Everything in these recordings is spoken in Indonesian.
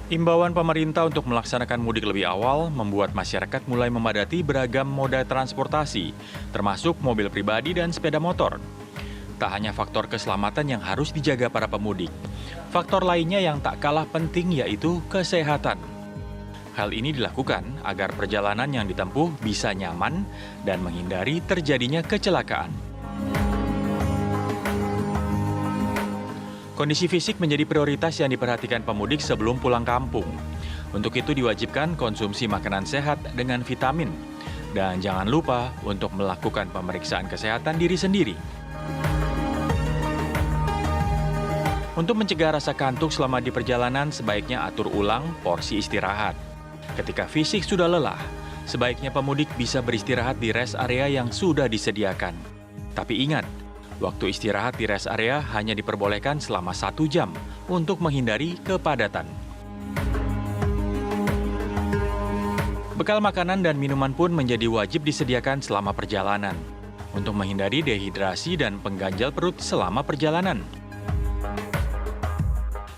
Imbauan pemerintah untuk melaksanakan mudik lebih awal membuat masyarakat mulai memadati beragam moda transportasi, termasuk mobil pribadi dan sepeda motor. Tak hanya faktor keselamatan yang harus dijaga para pemudik, faktor lainnya yang tak kalah penting yaitu kesehatan. Hal ini dilakukan agar perjalanan yang ditempuh bisa nyaman dan menghindari terjadinya kecelakaan. Kondisi fisik menjadi prioritas yang diperhatikan pemudik sebelum pulang kampung. Untuk itu diwajibkan konsumsi makanan sehat dengan vitamin. Dan jangan lupa untuk melakukan pemeriksaan kesehatan diri sendiri. Untuk mencegah rasa kantuk selama di perjalanan, sebaiknya atur ulang porsi istirahat. Ketika fisik sudah lelah, sebaiknya pemudik bisa beristirahat di rest area yang sudah disediakan. Tapi ingat, waktu istirahat di rest area hanya diperbolehkan selama 1 jam untuk menghindari kepadatan. Bekal makanan dan minuman pun menjadi wajib disediakan selama perjalanan untuk menghindari dehidrasi dan pengganjal perut selama perjalanan.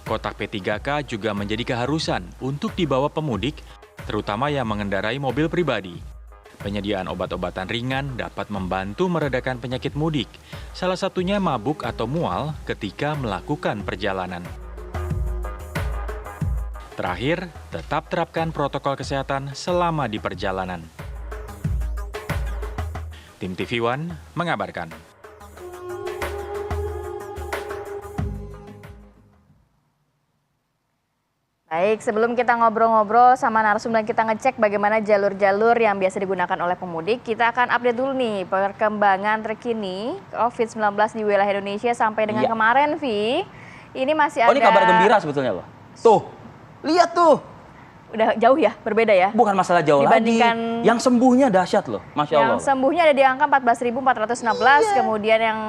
Kotak P3K juga menjadi keharusan untuk dibawa pemudik, terutama yang mengendarai mobil pribadi. Penyediaan obat-obatan ringan dapat membantu meredakan penyakit mudik, salah satunya mabuk atau mual ketika melakukan perjalanan. Terakhir, tetap terapkan protokol kesehatan selama di perjalanan. Tim TV One mengabarkan. Baik, sebelum kita ngobrol-ngobrol sama narasumber dan kita ngecek bagaimana jalur-jalur yang biasa digunakan oleh pemudik, kita akan update dulu nih perkembangan terkini COVID-19 di wilayah Indonesia sampai dengan kemarin, Vi. Ini masih ada... Oh, ini kabar gembira sebetulnya loh. Tuh, lihat tuh. Udah jauh ya, berbeda ya? Bukan masalah jauh dibandingkan... lagi. Yang sembuhnya dahsyat loh, Masya Allah. Yang sembuhnya ada di angka 14.416, kemudian yang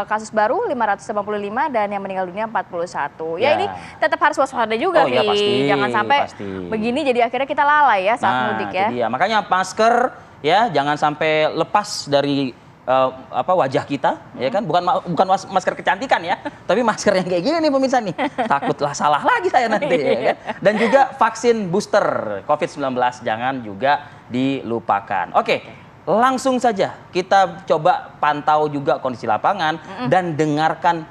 kasus baru 585 dan yang meninggal dunia 41. Ya ini tetap harus waspada juga, ya, pasti, jangan sampai begini jadi akhirnya kita lalai ya saat mudik ya. Dia. Makanya masker ya jangan sampai lepas dari wajah kita, ya kan? Bukan masker kecantikan ya, tapi masker yang kayak gini nih pemirsa nih. Takutlah salah lagi saya nanti, ya kan? Dan juga vaksin booster COVID-19 jangan juga dilupakan. Oke, langsung saja kita coba pantau juga kondisi lapangan dan dengarkan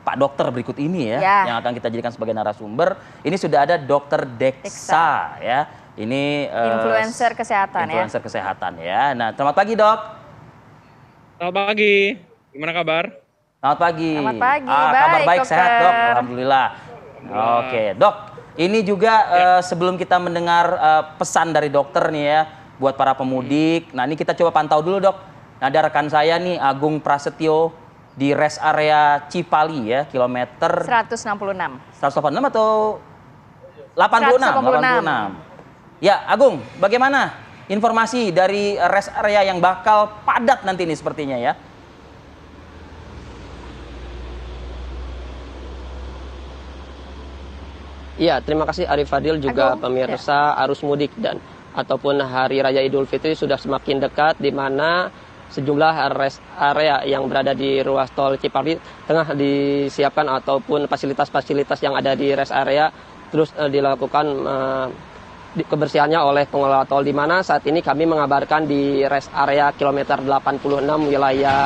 Pak Dokter berikut ini ya, yang akan kita jadikan sebagai narasumber. Ini sudah ada Dokter Deksa ya. Ini influencer kesehatan influencer kesehatan ya. Nah, selamat pagi, Dok. Selamat pagi, gimana kabar? Selamat pagi. Selamat pagi, kabar baik, dokter. sehat Dok, Alhamdulillah. Oke, Dok, ini juga sebelum kita mendengar pesan dari dokter nih ya, buat para pemudik. Nah ini kita coba pantau dulu Dok. Nah, ada rekan saya nih, Agung Prasetyo, di rest area Cipali ya, kilometer 166 atau 86? 86. Ya, Agung, bagaimana informasi dari rest area yang bakal padat nanti nih sepertinya ya? Iya, terima kasih Arif Fadil juga pemirsa arus mudik dan ataupun Hari Raya Idul Fitri sudah semakin dekat, di mana sejumlah rest area yang berada di ruas tol Cipali tengah disiapkan ataupun fasilitas-fasilitas yang ada di rest area terus dilakukan kebersihannya oleh pengelola tol, di mana saat ini kami mengabarkan di rest area kilometer 86 wilayah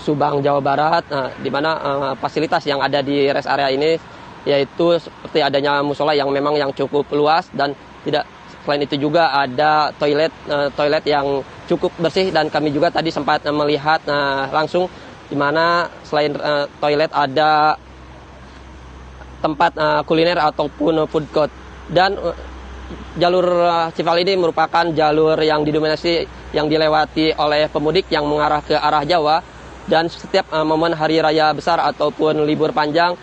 Subang, Jawa Barat, di mana fasilitas yang ada di rest area ini yaitu seperti adanya musola yang memang yang cukup luas dan tidak selain itu juga ada toilet yang cukup bersih, dan kami juga tadi sempat melihat langsung di mana selain toilet ada tempat kuliner ataupun food court. Dan jalur Cipali ini merupakan jalur yang didominasi yang dilewati oleh pemudik yang mengarah ke arah Jawa, dan setiap momen hari raya besar ataupun libur panjang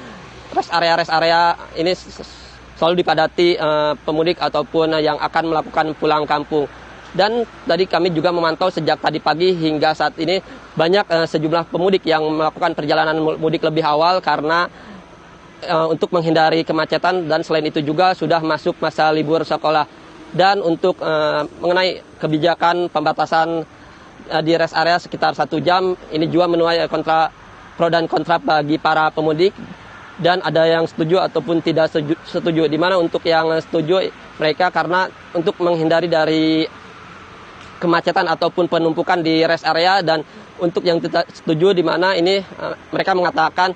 rest area ini selalu dipadati pemudik ataupun yang akan melakukan pulang kampung. Dan tadi kami juga memantau sejak tadi pagi hingga saat ini banyak sejumlah pemudik yang melakukan perjalanan mudik lebih awal karena untuk menghindari kemacetan, dan selain itu juga sudah masuk masa libur sekolah. Dan untuk mengenai kebijakan pembatasan di rest area sekitar 1 jam, ini juga menuai pro dan kontra bagi para pemudik. dan ada yang setuju ataupun tidak setuju. Di mana untuk yang setuju mereka karena untuk menghindari dari kemacetan ataupun penumpukan di rest area, dan untuk yang tidak setuju di mana ini mereka mengatakan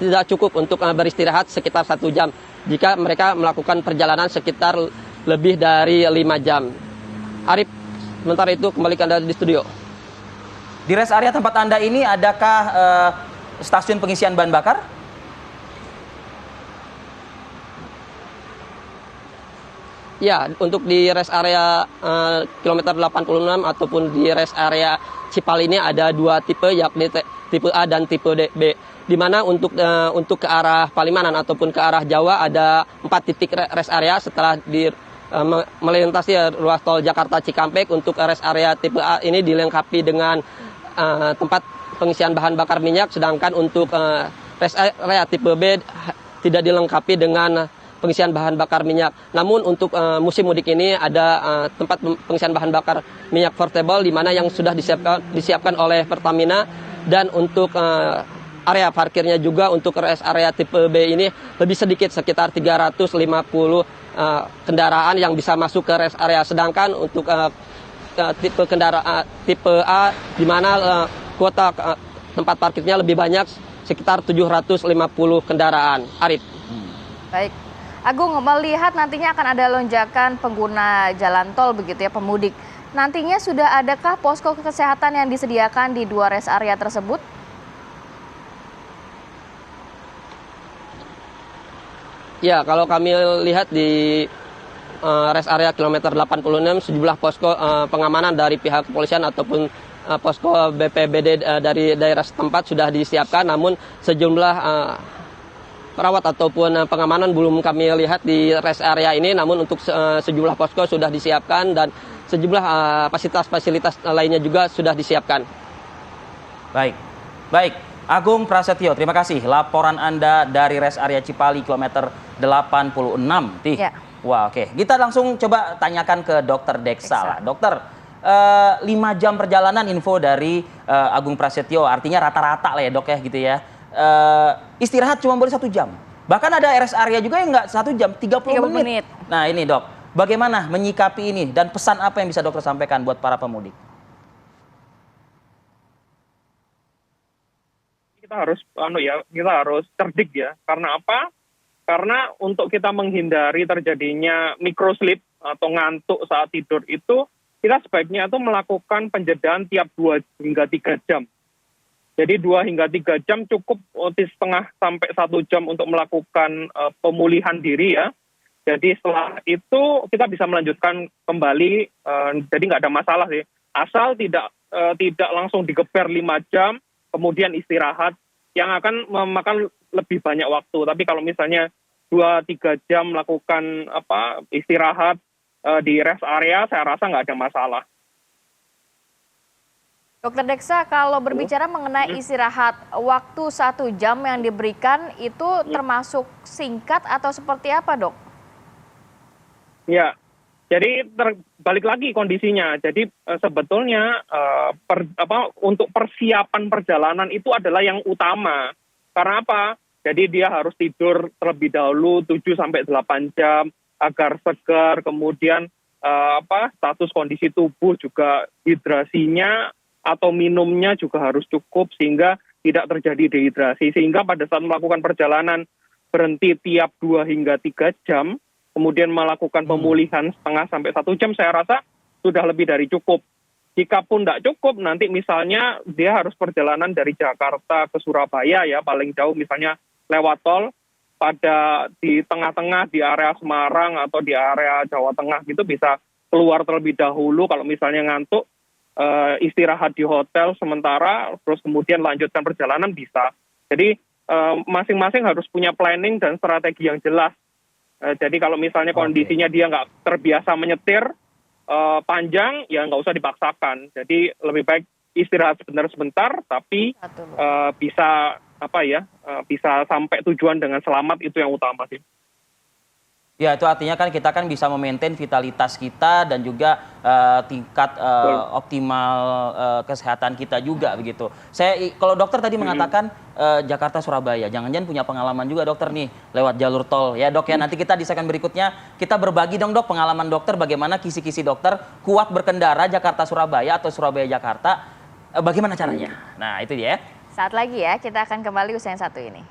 tidak cukup untuk beristirahat sekitar 1 jam jika mereka melakukan perjalanan sekitar lebih dari 5 jam. Arif, sementara itu kembali ke Anda di studio. Di rest area tempat Anda ini adakah stasiun pengisian bahan bakar? Ya, untuk di rest area kilometer 86 ataupun di rest area Cipali ini ada 2 tipe, yakni tipe A dan tipe B. Di mana untuk ke arah Palimanan ataupun ke arah Jawa ada 4 titik rest area setelah melintasi ruas tol Jakarta Cikampek. Untuk rest area tipe A ini dilengkapi dengan tempat pengisian bahan bakar minyak, sedangkan untuk rest area tipe B tidak dilengkapi dengan pengisian bahan bakar minyak. Namun untuk musim mudik ini ada tempat pengisian bahan bakar minyak portable di mana yang sudah disiapkan oleh Pertamina, dan untuk area parkirnya juga untuk rest area tipe B ini lebih sedikit, sekitar 350 kendaraan yang bisa masuk ke rest area. Sedangkan untuk tipe kendaraan tipe A di mana kuota tempat parkirnya lebih banyak, sekitar 750 kendaraan. Arif. Baik. Agung, melihat nantinya akan ada lonjakan pengguna jalan tol begitu ya, pemudik. Nantinya sudah adakah posko kesehatan yang disediakan di 2 rest area tersebut? Ya, kalau kami lihat di rest area kilometer 86 sejumlah posko pengamanan dari pihak kepolisian ataupun posko BPBD dari daerah setempat sudah disiapkan, namun sejumlah perawat ataupun pengamanan belum kami lihat di rest area ini. Namun untuk sejumlah posko sudah disiapkan dan sejumlah fasilitas-fasilitas lainnya juga sudah disiapkan. Baik. Agung Prasetyo, terima kasih laporan Anda dari rest area Cipali kilometer 86. Ya. Wah, oke. Kita langsung coba tanyakan ke Dokter Deksa lah. Dokter, 5 jam perjalanan info dari Agung Prasetyo, artinya rata-rata lah ya dok ya gitu ya. Istirahat cuma boleh 1 jam. Bahkan ada rest area juga yang nggak 1 jam, 30 menit. Nah ini dok, bagaimana menyikapi ini dan pesan apa yang bisa dokter sampaikan buat para pemudik? Kita harus cerdik ya. Karena apa? Karena untuk kita menghindari terjadinya microsleep atau ngantuk saat tidur itu, kita sebaiknya itu melakukan penjedaan tiap 2 hingga 3 jam. Jadi 2 hingga 3 jam cukup, setengah sampai 1 jam untuk melakukan pemulihan diri ya. Jadi setelah itu kita bisa melanjutkan kembali, jadi nggak ada masalah sih. Asal tidak langsung digeber 5 jam, kemudian istirahat, yang akan memakan lebih banyak waktu. Tapi kalau misalnya 2-3 jam melakukan istirahat di rest area, saya rasa nggak ada masalah. Dokter Deksa, kalau berbicara mengenai istirahat, waktu 1 jam yang diberikan itu termasuk singkat atau seperti apa, dok? Ya, jadi balik lagi kondisinya. Jadi sebetulnya untuk persiapan perjalanan itu adalah yang utama. Karena apa? Jadi dia harus tidur terlebih dahulu 7-8 jam agar segar, kemudian status kondisi tubuh juga hidrasinya atau minumnya juga harus cukup sehingga tidak terjadi dehidrasi. Sehingga pada saat melakukan perjalanan berhenti tiap 2 hingga 3 jam, kemudian melakukan pemulihan setengah sampai 1 jam, saya rasa sudah lebih dari cukup. Jika pun tidak cukup, nanti misalnya dia harus perjalanan dari Jakarta ke Surabaya ya, paling jauh misalnya lewat tol, di tengah-tengah di area Semarang atau di area Jawa Tengah gitu bisa keluar terlebih dahulu kalau misalnya ngantuk, istirahat di hotel sementara, terus kemudian lanjutkan perjalanan bisa. Jadi masing-masing harus punya planning dan strategi yang jelas. Jadi kalau misalnya kondisinya dia nggak terbiasa menyetir panjang, ya nggak usah dipaksakan. Jadi lebih baik istirahat sebentar-sebentar, tapi bisa bisa sampai tujuan dengan selamat, itu yang utama sih. Ya, itu artinya kan kita kan bisa memaintain vitalitas kita dan juga tingkat optimal kesehatan kita juga begitu. Kalau dokter tadi mengatakan Jakarta Surabaya, jangan-jangan punya pengalaman juga dokter nih lewat jalur tol ya dok ya. Nanti kita di segmen berikutnya kita berbagi dong dok pengalaman dokter bagaimana kisi-kisi dokter kuat berkendara Jakarta Surabaya atau Surabaya Jakarta. Bagaimana caranya? Nah itu dia. Saat lagi ya, kita akan kembali usai yang satu ini.